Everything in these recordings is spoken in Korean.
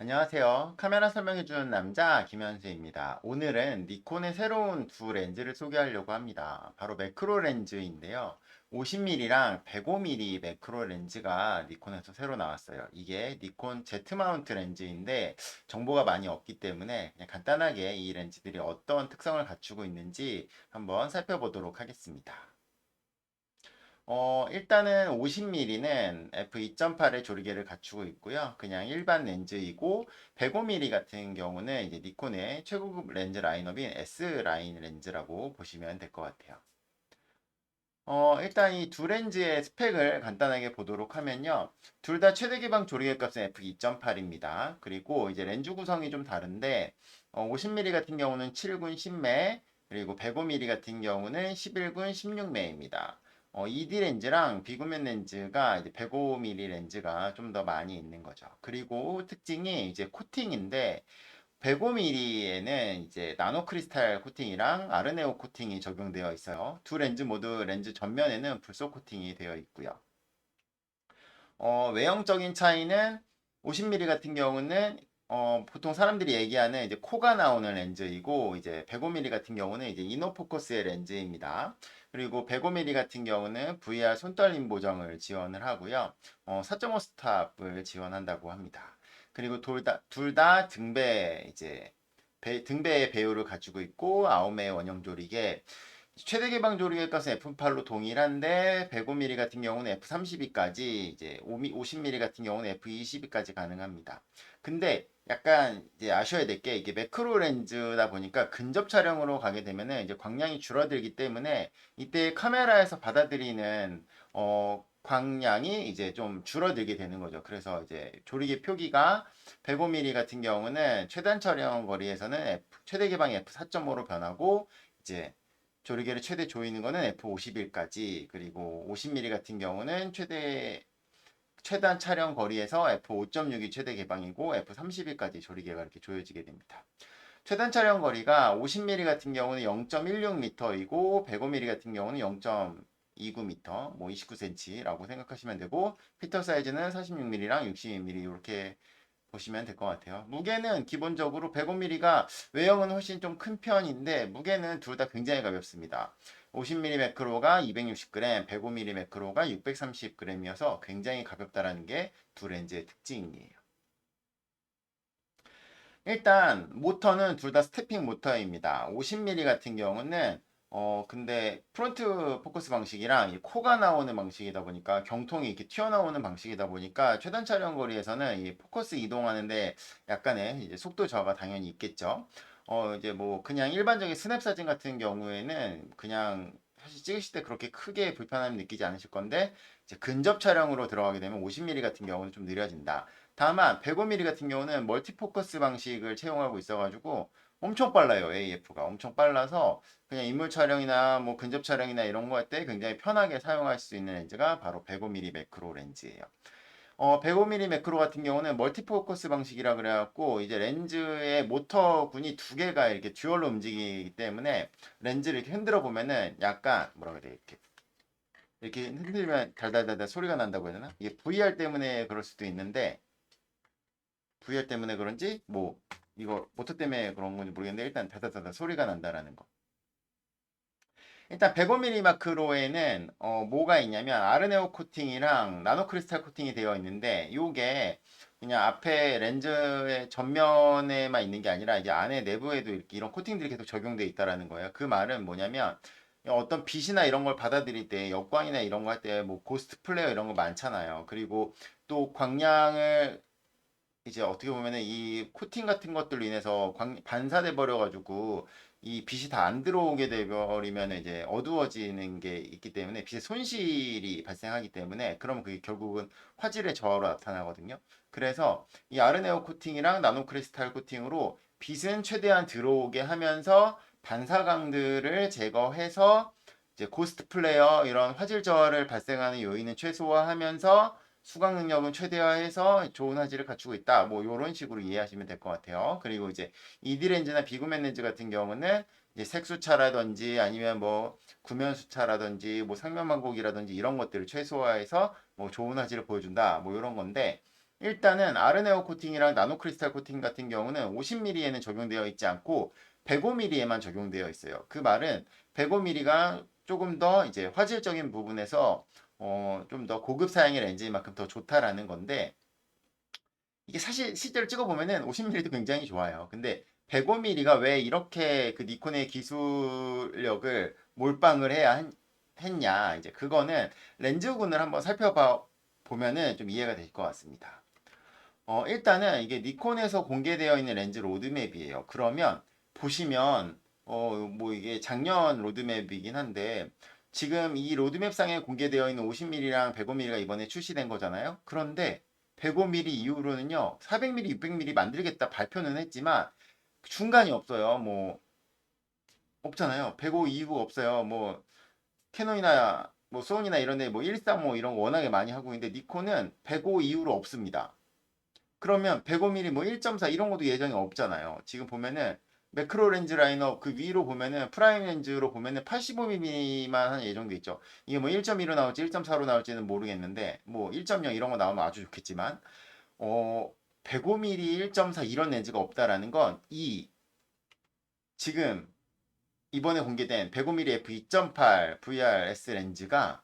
안녕하세요. 카메라 설명해주는 남자 김현수입니다. 오늘은 니콘의 새로운 두 렌즈를 소개하려고 합니다. 바로 매크로 렌즈인데요. 50mm랑 105mm 매크로 렌즈가 니콘에서 새로 나왔어요. 이게 니콘 Z 마운트 렌즈인데 정보가 많이 없기 때문에 그냥 간단하게 이 렌즈들이 어떤 특성을 갖추고 있는지 한번 살펴보도록 하겠습니다. 일단은 50mm는 f2.8의 조리개를 갖추고 있고요. 그냥 일반 렌즈이고 105mm 같은 경우는 이제 니콘의 최고급 렌즈 라인업인 S 라인 렌즈라고 보시면 될 것 같아요. 일단 이 두 렌즈의 스펙을 간단하게 보도록 하면요. 둘 다 최대 기방 조리개 값은 f2.8입니다. 그리고 이제 렌즈 구성이 좀 다른데 50mm 같은 경우는 7군 10매, 그리고 105mm 같은 경우는 11군 16매입니다. ED 렌즈랑 비구면 렌즈가 이제 105mm 렌즈가 좀 더 많이 있는 거죠. 그리고 특징이 이제 코팅인데 105mm에는 이제 나노 크리스탈 코팅이랑 아르네오 코팅이 적용되어 있어요. 두 렌즈 모두 렌즈 전면에는 불소 코팅이 되어 있고요. 외형적인 차이는 50mm 같은 경우는 보통 사람들이 얘기하는 이제 코가 나오는 렌즈이고 이제 105mm 같은 경우는 이제 이노포커스의 렌즈입니다. 그리고 105mm 같은 경우는 VR 손떨림 보정을 지원을 하고요. 4.5 스탑을 지원한다고 합니다. 그리고 둘다 등배 이제 등배의 배율을 가지고 있고 아홉매의 원형 조리개 최대 개방 조리개 값은 F8로 동일한데 105mm 같은 경우는 F32까지 이제 50mm 같은 경우는 F22까지 가능합니다. 근데 약간 이제 아셔야 될 게 이게 매크로 렌즈다 보니까 근접 촬영으로 가게 되면은 이제 광량이 줄어들기 때문에 이때 카메라에서 받아들이는 광량이 이제 좀 줄어들게 되는 거죠. 그래서 이제 조리개 표기가 105mm 같은 경우는 최단 촬영 거리에서는 최대 개방이 F4.5로 변하고 이제 조리개를 최대 조이는 거는 F51까지 그리고 50mm 같은 경우는 최단 촬영 거리에서 F5.6이 최대 개방이고 F31까지 조리개가 이렇게 조여지게 됩니다. 최단 촬영 거리가 50mm 같은 경우는 0.16m이고 105mm 같은 경우는 0.29m, 뭐 29cm라고 생각하시면 되고 피터 사이즈는 46mm랑 62mm 이렇게 보시면 될 것 같아요. 무게는 기본적으로 105mm가 외형은 훨씬 좀 큰 편인데 무게는 둘 다 굉장히 가볍습니다. 50mm 매크로가 260g, 105mm 매크로가 630g이어서 굉장히 가볍다라는 게 두 렌즈의 특징이에요. 일단 모터는 둘 다 스태핑 모터입니다. 50mm 같은 경우는 근데 프론트 포커스 방식이랑 이 코가 나오는 방식이다 보니까 경통이 이렇게 튀어나오는 방식이다 보니까 최단 촬영 거리에서는 이 포커스 이동하는데 약간의 이제 속도 저하가 당연히 있겠죠. 이제 뭐 그냥 일반적인 스냅 사진 같은 경우에는 그냥 사실 찍으실 때 그렇게 크게 불편함 느끼지 않으실 건데 이제 근접 촬영으로 들어가게 되면 50mm 같은 경우는 좀 느려진다. 다만 105mm 같은 경우는 멀티포커스 방식을 채용하고 있어가지고 엄청 빨라요. AF가 엄청 빨라서 그냥 인물 촬영이나 뭐 근접 촬영이나 이런 거 할 때 굉장히 편하게 사용할 수 있는 렌즈가 바로 105mm 매크로 렌즈예요. 105mm 매크로 같은 경우는 멀티포커스 방식이라 그래갖고 이제 렌즈의 모터군이 두 개가 이렇게 듀얼로 움직이기 때문에 렌즈를 이렇게 흔들어 보면은 약간 뭐라 그래야 돼 이렇게 흔들면 달달달달 소리가 난다고 해야 되나? 이게 VR 때문에 그럴 수도 있는데 VR 때문에 그런지 뭐 이거 모터 때문에 그런 건지 모르겠는데 일단 다다다다 소리가 난다라는 거. 일단 105mm 마크로에는 뭐가 있냐면 아르네오 코팅이랑 나노 크리스탈 코팅이 되어 있는데 요게 그냥 앞에 렌즈의 전면에만 있는 게 아니라 이제 안에 내부에도 이렇게 이런 코팅들이 계속 적용되어 있다라는 거예요. 그 말은 뭐냐면 어떤 빛이나 이런 걸 받아들일 때 역광이나 이런 거 할 때 뭐 고스트 플레어 이런 거 많잖아요. 그리고 또 광량을 이제 어떻게 보면은 이 코팅 같은 것들로 인해서 반사돼 버려 가지고 이 빛이 다 안 들어오게 돼 버리면 이제 어두워지는 게 있기 때문에 빛의 손실이 발생하기 때문에 그러면 그게 결국은 화질의 저하로 나타나거든요. 그래서 이 아르네오 코팅이랑 나노 크리스탈 코팅으로 빛은 최대한 들어오게 하면서 반사광들을 제거해서 이제 고스트 플레이어 이런 화질 저하를 발생하는 요인은 최소화하면서 수강 능력은 최대화해서 좋은 화질을 갖추고 있다. 뭐 이런 식으로 이해하시면 될 것 같아요. 그리고 이제 ED 렌즈나 비구면 렌즈 같은 경우는 이제 색수차라든지 아니면 뭐 구면수차라든지 뭐 상면만곡이라든지 이런 것들을 최소화해서 뭐 좋은 화질을 보여준다. 뭐 이런 건데 일단은 아르네오 코팅이랑 나노 크리스탈 코팅 같은 경우는 50mm에는 적용되어 있지 않고 105mm에만 적용되어 있어요. 그 말은 105mm가 조금 더 이제 화질적인 부분에서 좀 더 고급 사양의 렌즈인 만큼 더 좋다라는 건데, 이게 사실 실제로 찍어보면은 50mm도 굉장히 좋아요. 근데 105mm가 왜 이렇게 그 니콘의 기술력을 몰빵을 했냐. 이제 그거는 렌즈군을 한번 살펴봐 보면은 좀 이해가 될 것 같습니다. 일단은 이게 니콘에서 공개되어 있는 렌즈 로드맵이에요. 그러면 보시면 뭐 이게 작년 로드맵이긴 한데 지금 이 로드맵상에 공개되어 있는 50mm랑 105mm가 이번에 출시된 거잖아요. 그런데 105mm 이후로는요, 400mm, 600mm 만들겠다 발표는 했지만 중간이 없어요. 뭐 없잖아요. 105 이후 없어요. 뭐 캐논이나 뭐 소니나 이런 데 뭐 135 이런 거 워낙에 많이 하고 있는데 니콘은 105 이후로 없습니다. 그러면 105mm 뭐 1.4 이런 것도 예정이 없잖아요. 지금 보면은 매크로 렌즈 라인업 그 위로 보면은 프라임 렌즈로 보면은 85mm만 한 예정돼 있죠. 이게 뭐 1.2로 나올지 1.4로 나올지는 모르겠는데 뭐 1.0 이런 거 나오면 아주 좋겠지만 105mm 1.4 이런 렌즈가 없다라는 건 이 지금 이번에 공개된 105mm f 2.8 VRS 렌즈가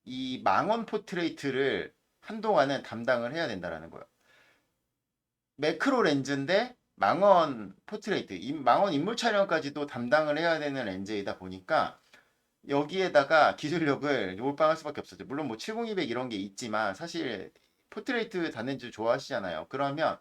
이 망원 포트레이트를 한동안은 담당을 해야 된다라는 거예요. 매크로 렌즈인데 망원 포트레이트, 망원 인물 촬영까지도 담당을 해야 되는 렌즈이다 보니까 여기에다가 기술력을 몰빵할 수밖에 없었죠. 물론 뭐 70200 이런 게 있지만 사실 포트레이트 단렌즈 좋아하시잖아요. 그러면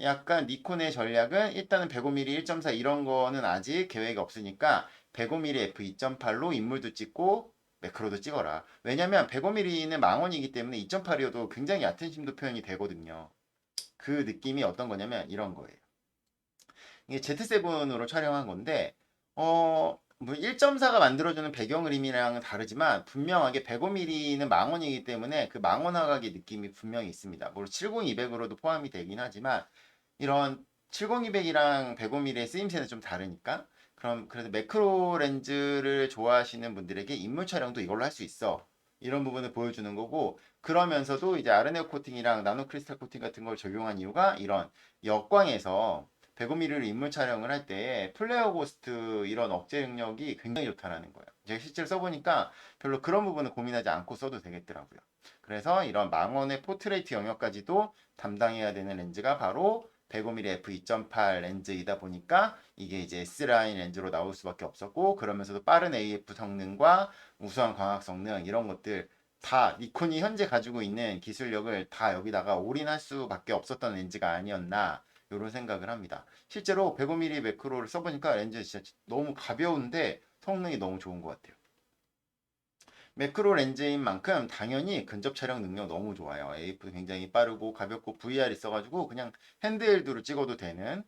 약간 니콘의 전략은 일단은 105mm 1.4 이런 거는 아직 계획이 없으니까 105mm f2.8로 인물도 찍고 매크로도 찍어라. 왜냐면 105mm는 망원이기 때문에 2.8이어도 굉장히 얕은 심도 표현이 되거든요. 그 느낌이 어떤 거냐면 이런 거예요. 이게 Z7으로 촬영한 건데, 뭐 1.4가 만들어주는 배경 그림이랑은 다르지만 분명하게 105mm는 망원이기 때문에 그 망원 화각의 느낌이 분명히 있습니다. 물론 70200으로도 포함이 되긴 하지만 이런 70200이랑 105mm의 쓰임새는 좀 다르니까, 그럼 그래서 매크로 렌즈를 좋아하시는 분들에게 인물 촬영도 이걸로 할 수 있어. 이런 부분을 보여주는 거고, 그러면서도 이제 아르네오 코팅이랑 나노 크리스탈 코팅 같은 걸 적용한 이유가 이런 역광에서 105mm를 인물 촬영을 할 때 플레어 고스트 이런 억제 능력이 굉장히 좋다라는 거예요. 제가 실제로 써보니까 별로 그런 부분은 고민하지 않고 써도 되겠더라고요. 그래서 이런 망원의 포트레이트 영역까지도 담당해야 되는 렌즈가 바로 105mm f2.8 렌즈이다 보니까 이게 이제 S라인 렌즈로 나올 수밖에 없었고, 그러면서도 빠른 AF 성능과 우수한 광학 성능 이런 것들 다 니콘이 현재 가지고 있는 기술력을 다 여기다가 올인할 수밖에 없었던 렌즈가 아니었나 이런 생각을 합니다. 실제로 105mm 매크로를 써보니까 렌즈 진짜 너무 가벼운데 성능이 너무 좋은 것 같아요. 매크로 렌즈인 만큼 당연히 근접 촬영 능력 너무 좋아요. AF도 굉장히 빠르고 가볍고 VR 있어가지고 그냥 핸드헬드로 찍어도 되는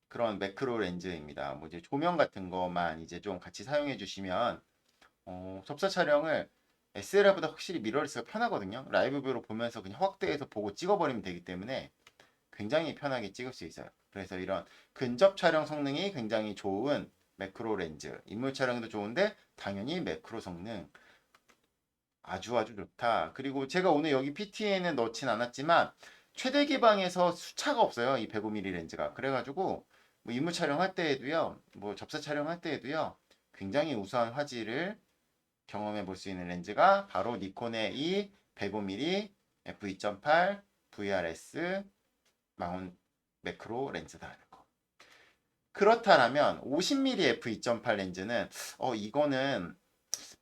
그런 매크로 렌즈입니다. 뭐 이제 조명 같은 거만 이제 좀 같이 사용해 주시면 접사 촬영을 SLR보다 확실히 미러리스가 편하거든요. 라이브 뷰로 보면서 그냥 확대해서 보고 찍어버리면 되기 때문에 굉장히 편하게 찍을 수 있어요. 그래서 이런 근접 촬영 성능이 굉장히 좋은 매크로 렌즈, 인물 촬영도 좋은데 당연히 매크로 성능 아주 아주 좋다. 그리고 제가 오늘 여기 PT에는 넣진 않았지만 최대 기방에서 수차가 없어요. 이 105mm 렌즈가. 그래가지고 뭐 인물 촬영할 때에도요, 뭐 접사 촬영할 때에도요, 굉장히 우수한 화질을 경험해 볼 수 있는 렌즈가 바로 니콘의 이 105mm f2.8 VRS 망원 매크로 렌즈다라는 거. 그렇다면 50mm f2.8 렌즈는 이거는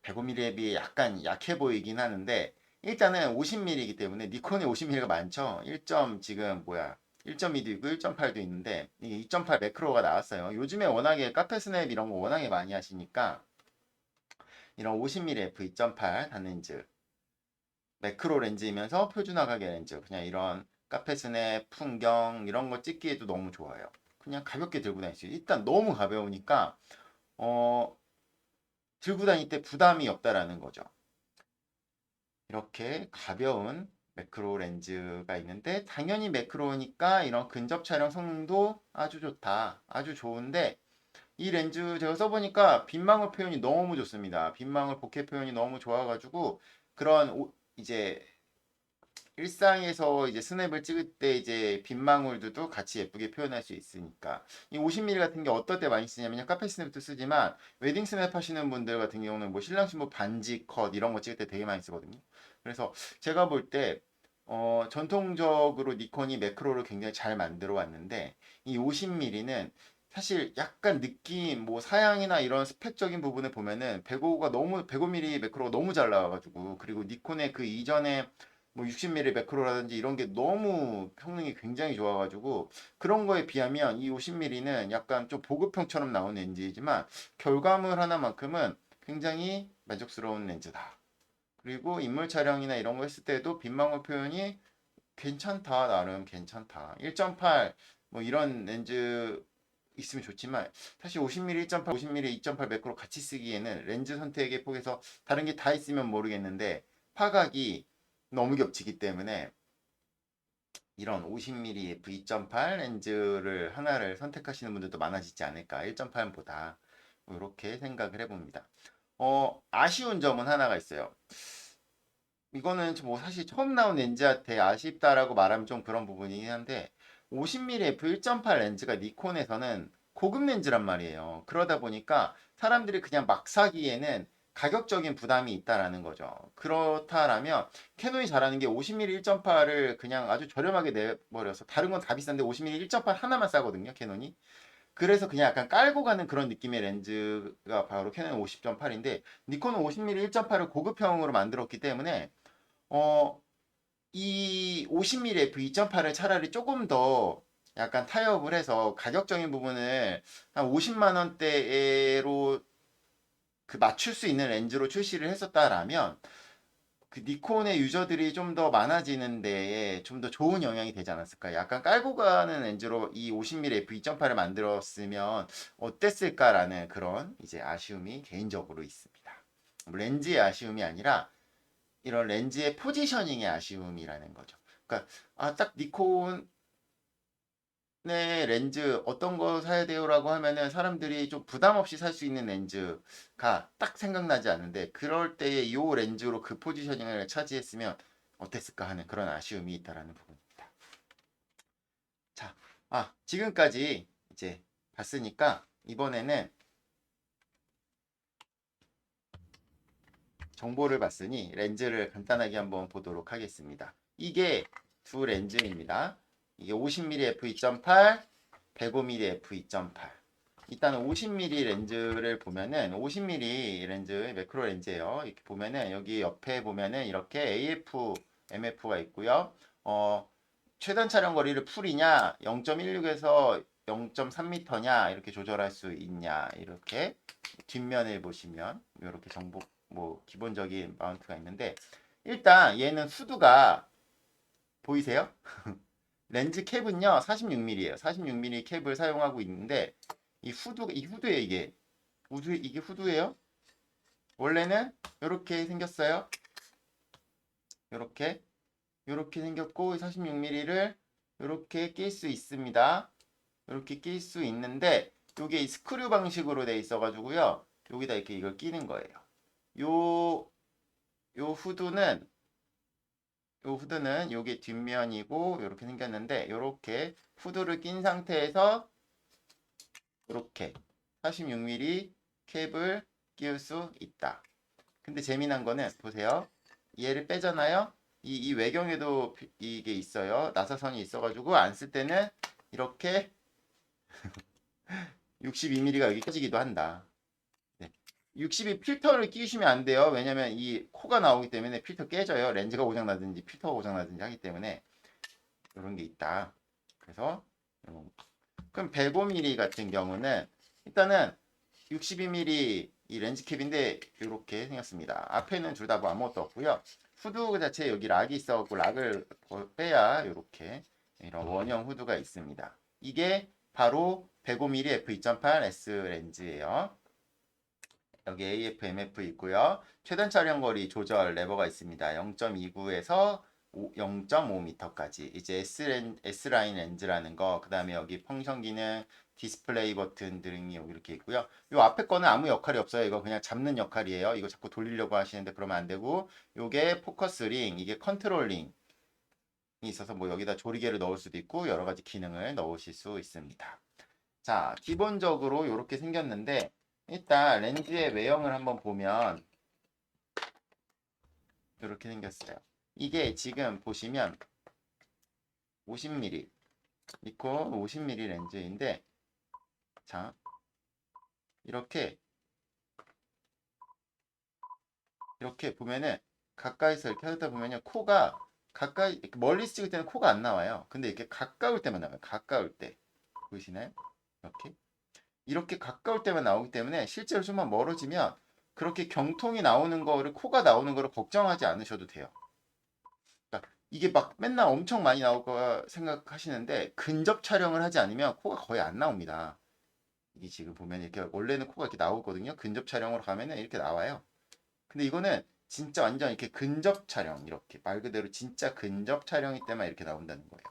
105mm에 비해 약간 약해 보이긴 하는데 일단은 50mm이기 때문에 니콘에 50mm가 많죠. 1. 지금 뭐야 1.2도 있고 1.8도 있는데 이게 2.8 매크로가 나왔어요. 요즘에 워낙에 카페 스냅 이런 거 워낙에 많이 하시니까 이런 50mm f2.8 단렌즈 매크로 렌즈이면서 표준화각의 렌즈 그냥 이런 카페 스냅 풍경 이런 거 찍기에도 너무 좋아요. 그냥 가볍게 들고 다닐 수 있어요. 일단 너무 가벼우니까 어, 들고 다닐 때 부담이 없다라는 거죠. 이렇게 가벼운 매크로 렌즈가 있는데 당연히 매크로니까 이런 근접 촬영 성능도 아주 좋다. 아주 좋은데 이 렌즈 제가 써보니까 빛망울 표현이 너무 좋습니다. 빛망울 보케 표현이 너무 좋아가지고 그런 이제 일상에서 이제 스냅을 찍을 때 이제 빗망울들도 같이 예쁘게 표현할 수 있으니까 이 50mm 같은 게 어떨 때 많이 쓰냐면 카페 스냅도 쓰지만 웨딩 스냅 하시는 분들 같은 경우는 뭐 신랑 신부 반지 컷 이런 거 찍을 때 되게 많이 쓰거든요. 그래서 제가 볼 때 전통적으로 니콘이 매크로를 굉장히 잘 만들어 왔는데 이 50mm는 사실 약간 느낌 뭐 사양이나 이런 스펙적인 부분을 보면은 105mm 매크로가 너무 잘 나와가지고 그리고 니콘의 그 이전에 뭐 60mm 매크로라든지 이런 게 너무 성능이 굉장히 좋아가지고 그런 거에 비하면 이 50mm는 약간 좀 보급형처럼 나온 렌즈이지만 결과물 하나만큼은 굉장히 만족스러운 렌즈다. 그리고 인물 촬영이나 이런 거 했을 때도 빛망울 표현이 괜찮다. 나름 괜찮다. 1.8 뭐 이런 렌즈 있으면 좋지만 사실 50mm 1.8, 50mm 2.8 매크로 같이 쓰기에는 렌즈 선택의 폭에서 다른 게 다 있으면 모르겠는데 화각이 너무 겹치기 때문에 이런 50mm f2.8 렌즈를 하나를 선택하시는 분들도 많아지지 않을까 1.8보다 이렇게 생각을 해봅니다. 아쉬운 점은 하나가 있어요. 이거는 뭐 사실 처음 나온 렌즈한테 아쉽다라고 말하면 좀 그런 부분이긴 한데 50mm f1.8 렌즈가 니콘에서는 고급 렌즈란 말이에요. 그러다 보니까 사람들이 그냥 막 사기에는 가격적인 부담이 있다라는 거죠. 그렇다라면 캐논이 잘하는 게 50mm 1.8을 그냥 아주 저렴하게 내버려서 다른 건 다 비싼데 50mm 1.8 하나만 싸거든요, 캐논이. 그래서 그냥 약간 깔고 가는 그런 느낌의 렌즈가 바로 캐논 50.8인데 니콘은 50mm 1.8을 고급형으로 만들었기 때문에 어, 이 50mm f2.8을 차라리 조금 더 약간 타협을 해서 가격적인 부분을 한 50만 원대로 그 맞출 수 있는 렌즈로 출시를 했었다라면 그 니콘의 유저들이 좀 더 많아지는 데에 좀 더 좋은 영향이 되지 않았을까? 약간 깔고 가는 렌즈로 이 50mm f2.8을 만들었으면 어땠을까라는 그런 이제 아쉬움이 개인적으로 있습니다. 뭐 렌즈의 아쉬움이 아니라 이런 렌즈의 포지셔닝의 아쉬움이라는 거죠. 그러니까 딱 니콘의 렌즈 어떤 거 사야 돼요라고 하면은 사람들이 좀 부담 없이 살 수 있는 렌즈가 딱 생각나지 않는데 그럴 때에 이 렌즈로 그 포지셔닝을 차지했으면 어땠을까 하는 그런 아쉬움이 있다라는 부분입니다. 자, 지금까지 이제 봤으니까 이번에는 정보를 봤으니 렌즈를 간단하게 한번 보도록 하겠습니다. 이게 두 렌즈입니다. 이게 50mm f2.8, 105mm f2.8. 일단 50mm 렌즈를 보면은 50mm 렌즈 매크로 렌즈예요. 이렇게 보면은 여기 옆에 보면은 이렇게 AF, MF가 있고요. 최단 촬영 거리를 풀이냐, 0.16에서 0.3m냐 이렇게 조절할 수 있냐 이렇게 뒷면을 보시면 이렇게 정보 뭐 기본적인 마운트가 있는데 일단 얘는 수두가 보이세요? 렌즈 캡은요 46mm예요. 46mm 캡을 사용하고 있는데 이 후드에 이게 후드예요. 원래는 이렇게 생겼어요. 이렇게 생겼고 46mm를 이렇게 낄 수 있습니다. 이렇게 낄 수 있는데 이게 스크류 방식으로 돼 있어 가지고요. 여기다 이렇게 이걸 끼는 거예요. 요 요 후드는 요게 뒷면이고 이렇게 생겼는데 이렇게 후드를 낀 상태에서 이렇게 46mm 캡을 끼울 수 있다. 근데 재미난 거는 보세요. 얘를 빼잖아요. 이 외경에도 이게 있어요. 나사선이 있어가지고 안 쓸 때는 이렇게 62mm가 여기 껴지기도 한다. 네. 62 필터를 끼우시면 안 돼요. 왜냐면 이 코가 나오기 때문에 필터 깨져요. 렌즈가 고장나든지 필터가 고장나든지 하기 때문에 이런 게 있다. 그래서 그럼 105mm 같은 경우는 일단은 62mm 이 렌즈 캡인데 이렇게 생겼습니다. 앞에는 둘 다 뭐 아무것도 없고요. 후드 자체에 여기 락이 있어갖고 락을 빼야 이렇게 이런 원형 후드가 있습니다. 이게 바로 105mm f2.8 S 렌즈예요. 여기 AF, MF 있고요. 최단 촬영 거리 조절 레버가 있습니다. 0.29에서 0.5m까지. 이제 S라인 렌즈라는 거, 그 다음에 여기 펑션 기능, 디스플레이 버튼 등이 여기 이렇게 있고요. 요 앞에 거는 아무 역할이 없어요. 이거 그냥 잡는 역할이에요. 이거 자꾸 돌리려고 하시는데 그러면 안 되고, 요게 포커스 링, 이게 컨트롤 링. 있어서 뭐 여기다 조리개를 넣을 수도 있고 여러 가지 기능을 넣으실 수 있습니다. 자, 기본적으로 이렇게 생겼는데 일단 렌즈의 외형을 한번 보면 이렇게 생겼어요. 이게 지금 보시면 50mm 니콘 50mm 렌즈인데 자, 이렇게 보면은 가까이서 이렇게 하다 보면요 코가 가까이 멀리서 찍을 때는 코가 안 나와요. 근데 이렇게 가까울 때만 나와요. 가까울 때 보이시나요? 이렇게 가까울 때만 나오기 때문에 실제로 좀만 멀어지면 그렇게 경통이 나오는 거를 코가 나오는 거를 걱정하지 않으셔도 돼요. 그러니까 이게 막 맨날 엄청 많이 나올 거 생각하시는데 근접 촬영을 하지 않으면 코가 거의 안 나옵니다. 이게 지금 보면 이렇게 원래는 코가 이렇게 나오거든요. 근접 촬영으로 가면은 이렇게 나와요. 근데 이거는 진짜 완전 이렇게 근접 촬영 이렇게 말 그대로 진짜 근접 촬영일 때만 이렇게 나온다는 거예요.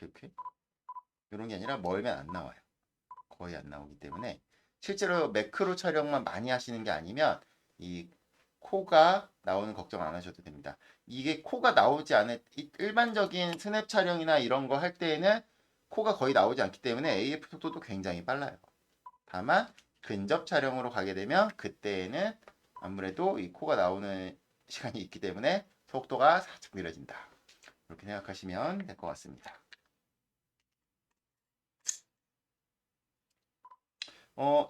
이렇게 이런 게 아니라 멀면 안 나와요. 거의 안 나오기 때문에 실제로 매크로 촬영만 많이 하시는 게 아니면 이 코가 나오는 걱정 안 하셔도 됩니다. 이게 코가 나오지 않을 일반적인 스냅 촬영이나 이런 거 할 때에는 코가 거의 나오지 않기 때문에 AF 속도도 굉장히 빨라요. 다만 근접 촬영으로 가게 되면 그때에는 아무래도 이 코가 나오는 시간이 있기 때문에 속도가 살짝 느려진다. 이렇게 생각하시면 될 것 같습니다.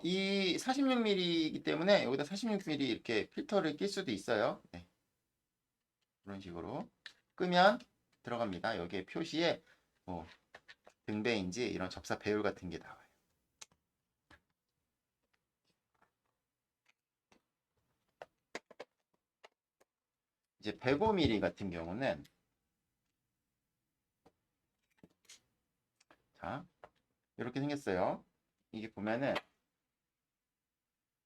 이 46mm이기 때문에 여기다 46mm 이렇게 필터를 낄 수도 있어요. 네. 이런 식으로 끄면 들어갑니다. 여기에 표시에 뭐 등배인지 이런 접사 배율 같은 게 나와요. 이제 105mm 같은 경우는 자 이렇게 생겼어요. 이게 보면은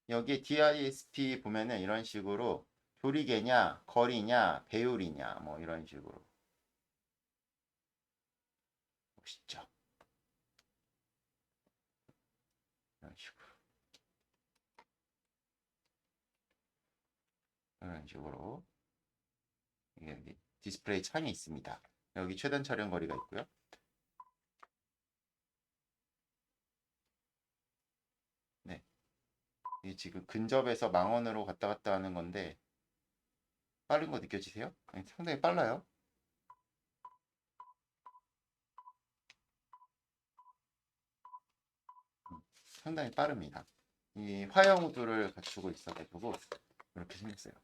여기에 DISP 보면은 이런 식으로 조리개냐, 거리냐, 배율이냐 뭐 이런 식으로 보시죠. 이런 식으로 이런 식으로 여기 디스플레이 창이 있습니다. 여기 최단 촬영 거리가 있고요. 네, 이게 지금 근접에서 망원으로 갔다 갔다 하는 건데 빠른 거 느껴지세요? 네, 상당히 빨라요. 상당히 빠릅니다. 이 화형 우드를 갖추고 있어가지고 이렇게 생겼어요.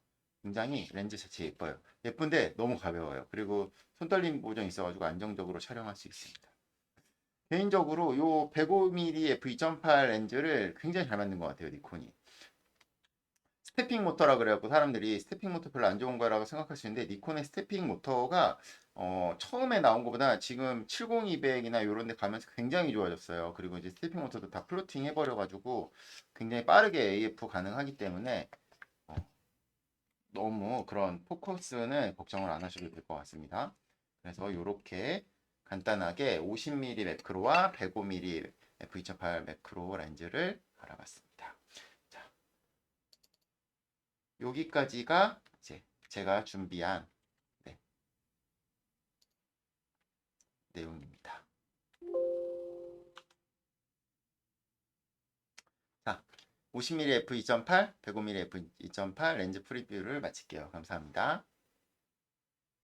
굉장히 렌즈 자체 예뻐요. 예쁜데 너무 가벼워요. 그리고 손떨림 보정이 있어가지고 안정적으로 촬영할 수 있습니다. 개인적으로 요 105mm f2.8 렌즈를 굉장히 잘 만든 것 같아요, 니콘이. 스태핑 모터라 그래갖고 사람들이 스태핑 모터 별로 안 좋은 거라고 생각할 수 있는데 니콘의 스태핑 모터가 처음에 나온 것보다 지금 70200이나 이런 데 가면서 굉장히 좋아졌어요. 그리고 이제 스태핑 모터도 다 플로팅 해버려가지고 굉장히 빠르게 AF 가능하기 때문에 어, 너무 그런 포커스는 걱정을 안 하셔도 될 것 같습니다. 그래서 이렇게 간단하게 50mm 매크로와 105mm f2.8 매크로 렌즈를 알아봤습니다. 자, 여기까지가 이제 제가 준비한 네, 내용입니다. 자, 50mm f2.8, 105mm f2.8 렌즈 프리뷰를 마칠게요. 감사합니다.